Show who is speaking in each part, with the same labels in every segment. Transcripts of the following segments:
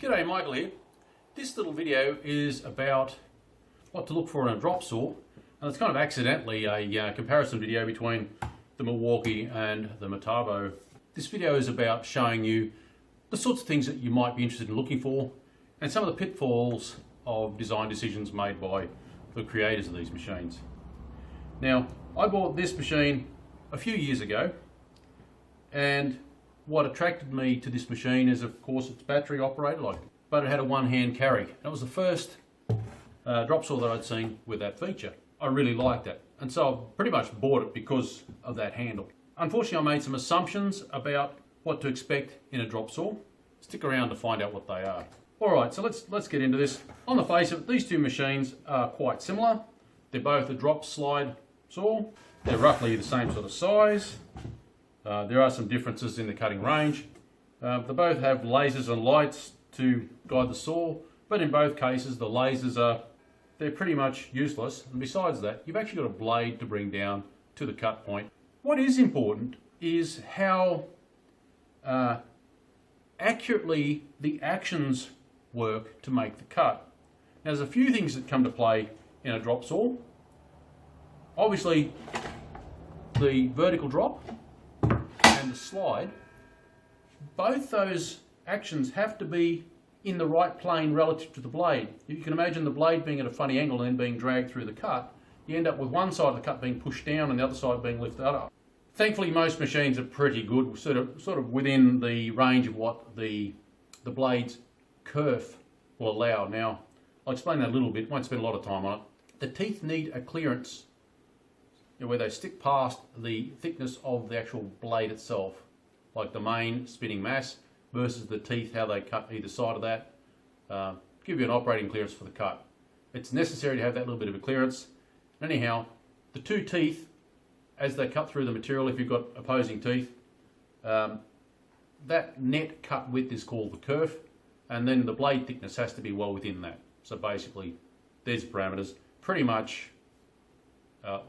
Speaker 1: G'day, Michael here. This little video is about what to look for in a drop saw, and it's kind of accidentally a comparison video between the Milwaukee and the Metabo. This video is about showing you the sorts of things that you might be interested in looking for and some of the pitfalls of design decisions made by the creators of these machines. Now, I bought this machine a few years ago, and what attracted me to this machine is, of course, it's battery operated, but it had a one-hand carry. It was the first drop saw that I'd seen with that feature. I really liked it, and so I pretty much bought it because of that handle. Unfortunately, I made some assumptions about what to expect in a drop saw. Stick around to find out what they are. Alright, so let's get into this. On the face of it, these two machines are quite similar. They're both a drop slide saw. They're roughly the same sort of size. There are some differences in the cutting range. They both have lasers and lights to guide the saw, but in both cases the lasers they're pretty much useless, and besides that you've actually got a blade to bring down to the cut point. What is important is how accurately the actions work to make the cut. Now, there's a few things that come to play in a drop saw. Obviously the vertical drop and the slide, both those actions have to be in the right plane relative to the blade. If you can imagine the blade being at a funny angle and then being dragged through the cut, you end up with one side of the cut being pushed down and the other side being lifted up. Thankfully, most machines are pretty good, sort of within the range of what the blade's kerf will allow. Now, I'll explain that a little bit, won't spend a lot of time on it. The teeth need a clearance where they stick past the thickness of the actual blade itself, like the main spinning mass versus the teeth, how they cut either side of that, give you an operating clearance for the cut. It's necessary to have that little bit of a clearance. Anyhow, the two teeth, as they cut through the material, if you've got opposing teeth, that net cut width is called the kerf, and then the blade thickness has to be well within that. So basically, there's parameters. Pretty much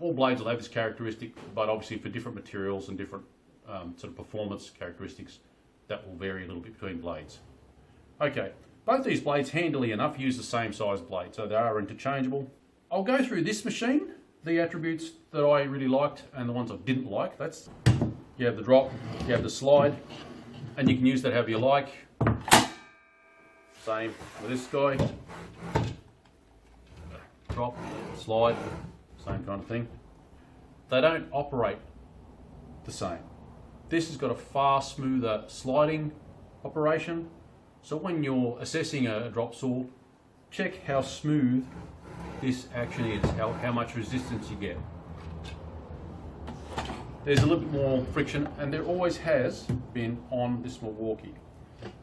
Speaker 1: all blades will have this characteristic, but obviously for different materials and different sort of performance characteristics, that will vary a little bit between blades. Okay, both these blades, handily enough, use the same size blade, so they are interchangeable. I'll go through this machine, the attributes that I really liked and the ones I didn't like. That's, you have the drop, you have the slide, and you can use that however you like. Same with this guy. Drop, slide, same kind of thing. They don't operate the same. This has got a far smoother sliding operation, so when you're assessing a drop saw, check how smooth this actually is, how much resistance you get. There's a little bit more friction, and there always has been on this Milwaukee.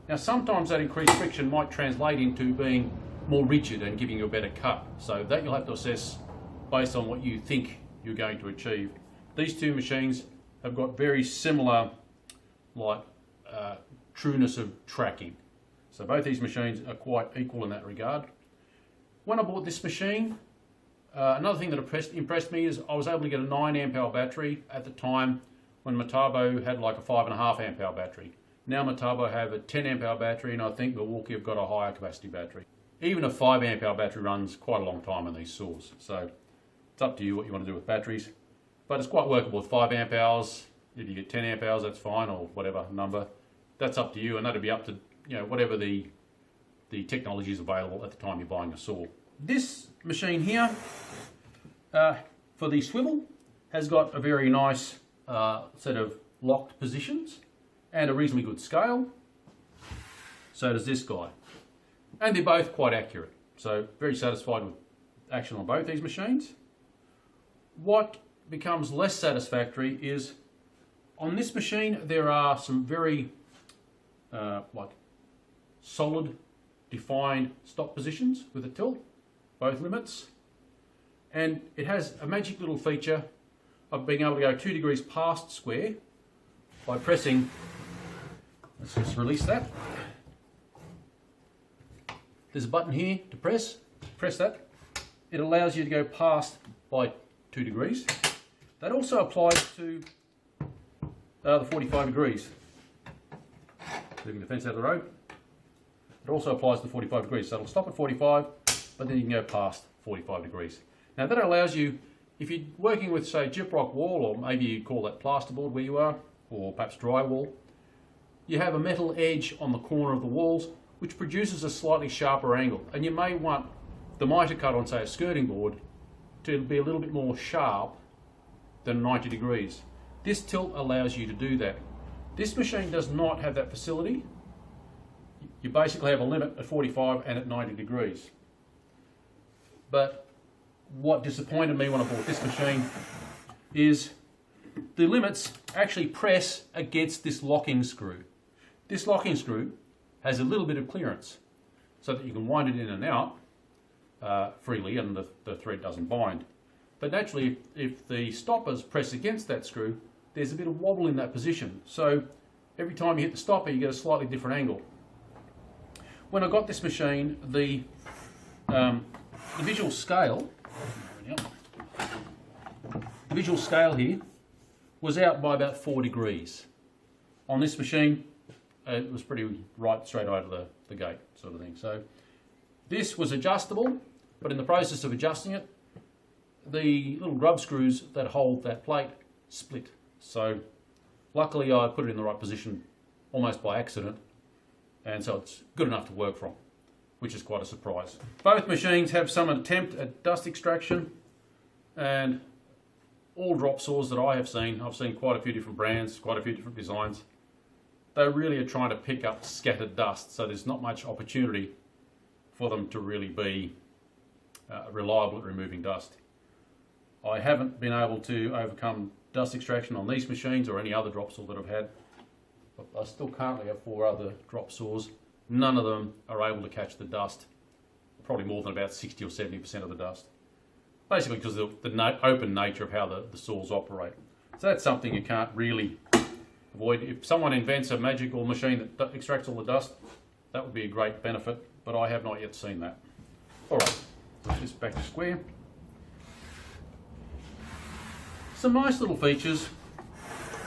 Speaker 1: Now, sometimes that increased friction might translate into being more rigid and giving you a better cut, so that you'll have to assess based on what you think you're going to achieve. These two machines have got very similar trueness of tracking, so both these machines are quite equal in that regard. When I bought this machine, another thing that impressed me is I was able to get a 9 amp hour battery at the time when Metabo had like a 5.5 amp hour battery. Now Metabo have a 10 amp hour battery, and I think Milwaukee have got a higher capacity battery. Even a 5 amp hour battery runs quite a long time on these saws, so it's up to you what you want to do with batteries. But it's quite workable with 5 amp hours. If you get 10 amp hours, that's fine, or whatever number. That's up to you, and that'll be up to whatever the technology is available at the time you're buying a saw. This machine here, for the swivel, has got a very nice set of locked positions and a reasonably good scale. So does this guy. And they're both quite accurate. So very satisfied with action on both these machines. What becomes less satisfactory is on this machine there are some very solid defined stop positions with a tilt, both limits, and it has a magic little feature of being able to go 2 degrees past square by pressing, let's just release that. There's a button here to press that. It allows you to go past by 2 degrees. That also applies to the 45 degrees. Moving the fence out of the road. It also applies to 45 degrees. So it'll stop at 45, but then you can go past 45 degrees. Now that allows you, if you're working with, say, gyprock wall, or maybe you call that plasterboard where you are, or perhaps drywall, you have a metal edge on the corner of the walls, which produces a slightly sharper angle. And you may want the miter cut on, say, a skirting board to be a little bit more sharp than 90 degrees. This tilt allows you to do that. This machine does not have that facility. You basically have a limit at 45 and at 90 degrees. But what disappointed me when I bought this machine is the limits actually press against this locking screw. This locking screw has a little bit of clearance so that you can wind it in and out freely, and the thread doesn't bind. But naturally, if the stoppers press against that screw, there's a bit of wobble in that position. So every time you hit the stopper, you get a slightly different angle. When I got this machine, the visual scale, here was out by about 4 degrees. On this machine, it was pretty right straight out of the gate, sort of thing. So this was adjustable, but in the process of adjusting it, the little grub screws that hold that plate split. So luckily I put it in the right position almost by accident, and so it's good enough to work from, which is quite a surprise. Both machines have some attempt at dust extraction, and all drop saws that I have seen, I've seen quite a few different brands, quite a few different designs, they really are trying to pick up scattered dust, so there's not much opportunity for them to really be reliable at removing dust. I haven't been able to overcome dust extraction on these machines or any other drop saw that I've had. But I still currently have 4 other drop saws. None of them are able to catch the dust, probably more than about 60 or 70% of the dust. Basically because of the open nature of how the saws operate. So that's something you can't really avoid. If someone invents a magical machine that extracts all the dust, that would be a great benefit, but I have not yet seen that. Alright, put this back to square. Some nice little features.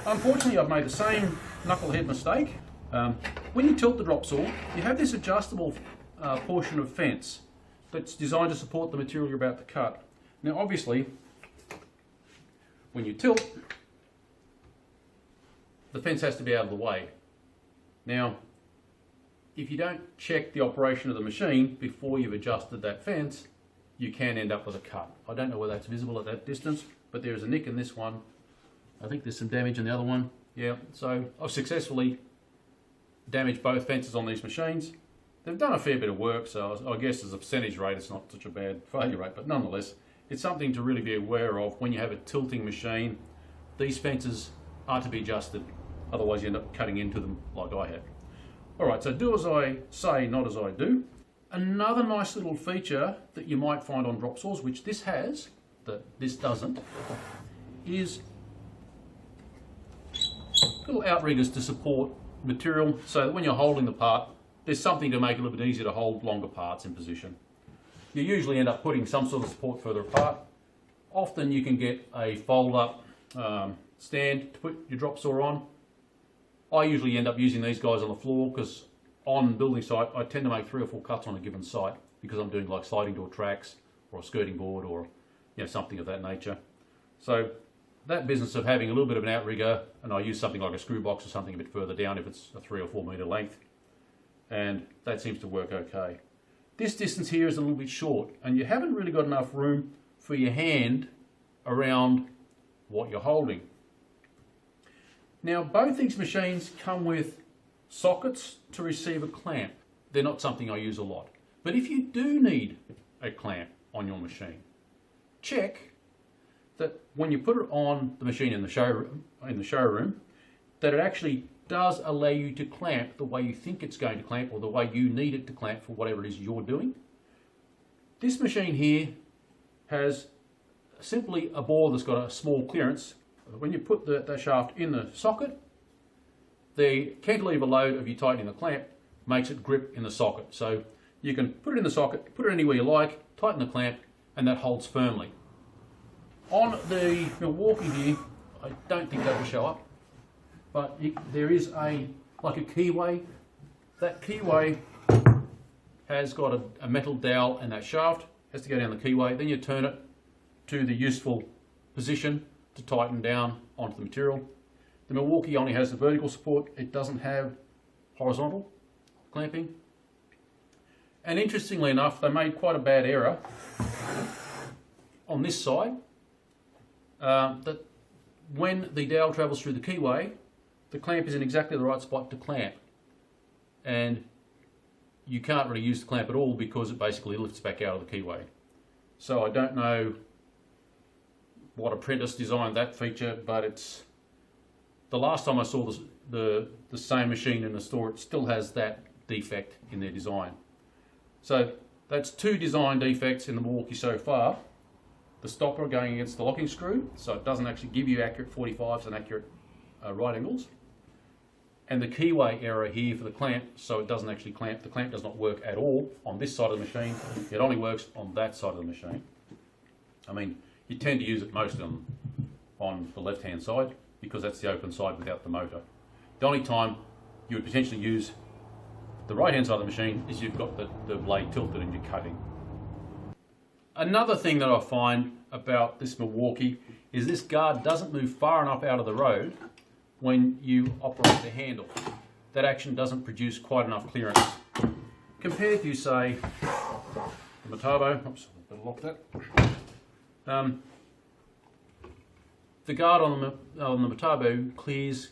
Speaker 1: Unfortunately, I've made the same knucklehead mistake. When you tilt the drop saw, you have this adjustable portion of fence that's designed to support the material you're about to cut. Now obviously, when you tilt, the fence has to be out of the way. Now, if you don't check the operation of the machine before you've adjusted that fence, you can end up with a cut. I don't know whether that's visible at that distance, but there's a nick in this one. I think there's some damage in the other one. Yeah, so I've successfully damaged both fences on these machines. They've done a fair bit of work, so I guess as a percentage rate it's not such a bad failure rate, but nonetheless, it's something to really be aware of when you have a tilting machine. These fences are to be adjusted, otherwise you end up cutting into them like I had. Alright, so do as I say, not as I do. Another nice little feature that you might find on drop saws, which this has, that this doesn't, is little outriggers to support material, so that when you're holding the part, there's something to make it a little bit easier to hold longer parts in position. You usually end up putting some sort of support further apart. Often you can get a fold-up stand to put your drop saw on. I usually end up using these guys on the floor because on building site I tend to make 3 or 4 cuts on a given site because I'm doing like sliding door tracks or a skirting board or something of that nature. So that business of having a little bit of an outrigger, and I use something like a screw box or something a bit further down if it's a 3 or 4 metre length, and that seems to work okay. This distance here is a little bit short and you haven't really got enough room for your hand around what you're holding. Now both these machines come with sockets to receive a clamp. They're not something I use a lot. But if you do need a clamp on your machine, check that when you put it on the machine in the showroom, that it actually does allow you to clamp the way you think it's going to clamp or the way you need it to clamp for whatever it is you're doing. This machine here has simply a bore that's got a small clearance. When you put that shaft in the socket, the cantilever load of you tightening the clamp makes it grip in the socket. So you can put it in the socket, put it anywhere you like, tighten the clamp, and that holds firmly. On the Milwaukee here, I don't think that will show up, but there is like a keyway. That keyway has got a metal dowel and that shaft has to go down the keyway. Then you turn it to the useful position to tighten down onto the material. The Milwaukee only has the vertical support. It doesn't have horizontal clamping. And interestingly enough, they made quite a bad error on this side, that when the dowel travels through the keyway, the clamp is in exactly the right spot to clamp. And you can't really use the clamp at all because it basically lifts back out of the keyway. So I don't know what apprentice designed that feature, but it's the last time I saw the same machine in the store, it still has that defect in their design. So that's two design defects in the Milwaukee so far. The stopper going against the locking screw, so it doesn't actually give you accurate 45s and accurate right angles. And the keyway error here for the clamp, so it doesn't actually clamp. The clamp does not work at all on this side of the machine. It only works on that side of the machine. I mean, you tend to use it mostly on the left-hand side because that's the open side without the motor. The only time you would potentially use the right-hand side of the machine is you've got the blade tilted and you're cutting. Another thing that I find about this Milwaukee is this guard doesn't move far enough out of the road when you operate the handle. That action doesn't produce quite enough clearance. Compared to, say, the Metabo, oops, better lock that. The guard on the Metabo clears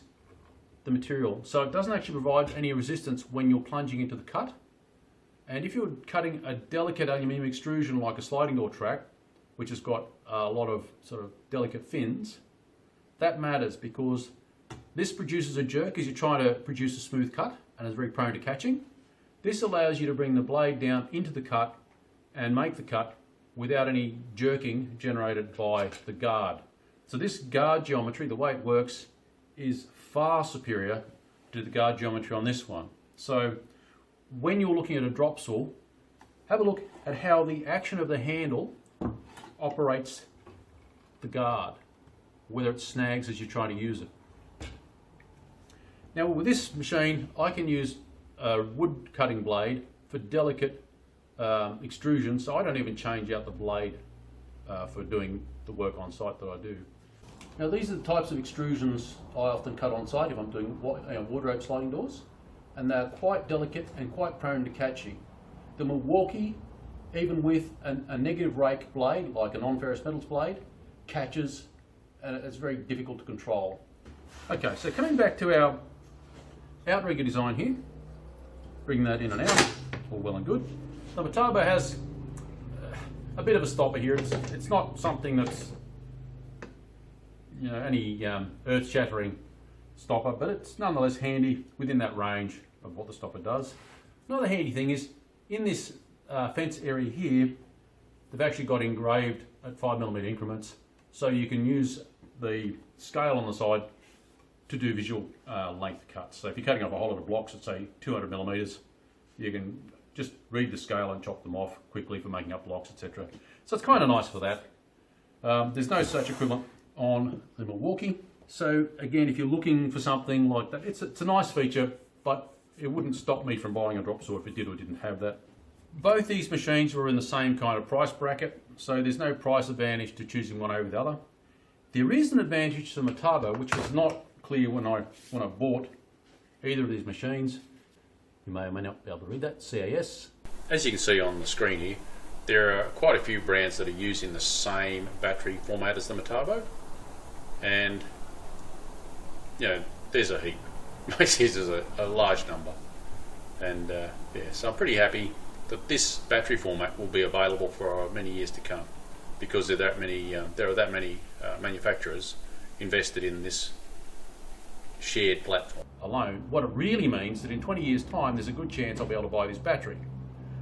Speaker 1: the material, so it doesn't actually provide any resistance when you're plunging into the cut. And if you're cutting a delicate aluminium extrusion like a sliding door track, which has got a lot of sort of delicate fins, that matters because this produces a jerk as you're trying to produce a smooth cut and is very prone to catching. This allows you to bring the blade down into the cut and make the cut without any jerking generated by the guard. So this guard geometry, the way it works, is far superior to the guard geometry on this one. So when you're looking at a drop saw, have a look at how the action of the handle operates the guard, whether it snags as you're trying to use it. Now with this machine, I can use a wood cutting blade for delicate extrusion, so I don't even change out the blade for doing the work on site that I do. Now these are the types of extrusions I often cut on site if I'm doing wardrobe sliding doors, and they're quite delicate and quite prone to catching. The Milwaukee, even with a negative rake blade, like a non-ferrous metals blade, catches, and it's very difficult to control. Okay, so coming back to our Outrigger design here, bring that in and out, all well and good. The Metabo has a bit of a stopper here. It's not something that's any earth-shattering stopper, but it's nonetheless handy within that range of what the stopper does. Another handy thing is in this fence area here, they've actually got engraved at 5mm increments, so you can use the scale on the side to do visual length cuts. So if you're cutting up a whole lot of blocks at say 200mm, you can just read the scale and chop them off quickly for making up blocks, etc. So it's kind of nice for that. There's no such equivalent on the Milwaukee. So again, if you're looking for something like that, it's a nice feature, but it wouldn't stop me from buying a drop saw if it did or didn't have that. Both these machines were in the same kind of price bracket, so there's no price advantage to choosing one over the other. There is an advantage to the Metabo, which was not clear when I bought either of these machines. You may or may not be able to read that, CAS.
Speaker 2: As you can see on the screen here, there are quite a few brands that are using the same battery format as the Metabo, and there's a heap. Basically, there's a large number, and so I'm pretty happy that this battery format will be available for many years to come, because there are that many manufacturers invested in this shared platform
Speaker 1: alone. What it really means that in 20 years' time, there's a good chance I'll be able to buy this battery.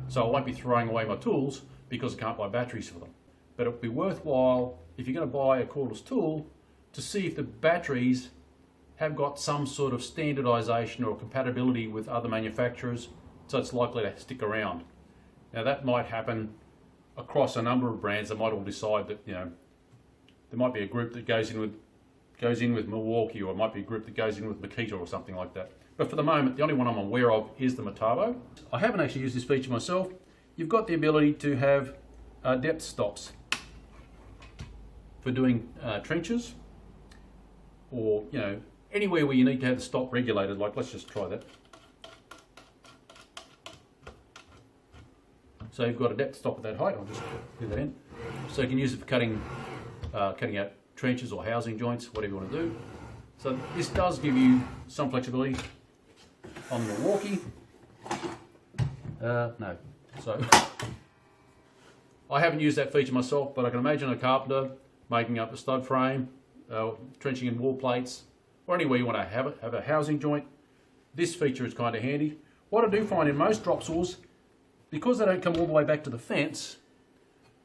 Speaker 1: So I won't be throwing away my tools because I can't buy batteries for them. But it'll be worthwhile, if you're going to buy a cordless tool, to see if the batteries have got some sort of standardization or compatibility with other manufacturers, so it's likely to stick around. Now that might happen across a number of brands. They might all decide that there might be a group that goes in with Milwaukee, or it might be a group that goes in with Makita or something like that. But for the moment, the only one I'm aware of is the Metabo. I haven't actually used this feature myself. You've got the ability to have depth stops for doing trenches, or anywhere where you need to have the stop regulated. Like, let's just try that. So you've got a depth stop at that height. I'll just do that in. So you can use it for cutting out trenches or housing joints, whatever you want to do. So this does give you some flexibility on the Milwaukee. No. So I haven't used that feature myself, but I can imagine a carpenter making up a stud frame, trenching in wall plates, or anywhere you want to have a housing joint. This feature is kind of handy. What I do find in most drop saws, because they don't come all the way back to the fence,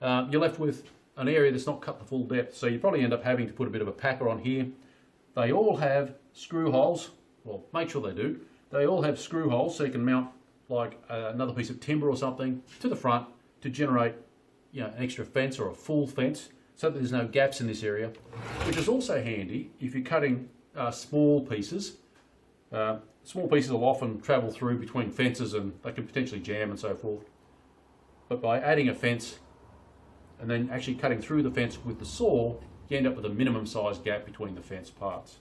Speaker 1: you're left with an area that's not cut the full depth. So you probably end up having to put a bit of a packer on here. They all have screw holes. Well, make sure they do. They all have screw holes, so you can mount like another piece of timber or something to the front to generate an extra fence or a full fence, so that there's no gaps in this area, which is also handy if you're cutting small pieces. Small pieces will often travel through between fences and they can potentially jam and so forth. But by adding a fence and then actually cutting through the fence with the saw, you end up with a minimum size gap between the fence parts.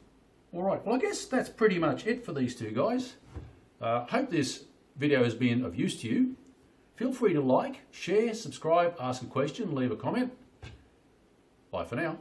Speaker 1: Alright, well I guess that's pretty much it for these two guys. Hope this video has been of use to you. Feel free to like, share, subscribe, ask a question, leave a comment. Bye for now.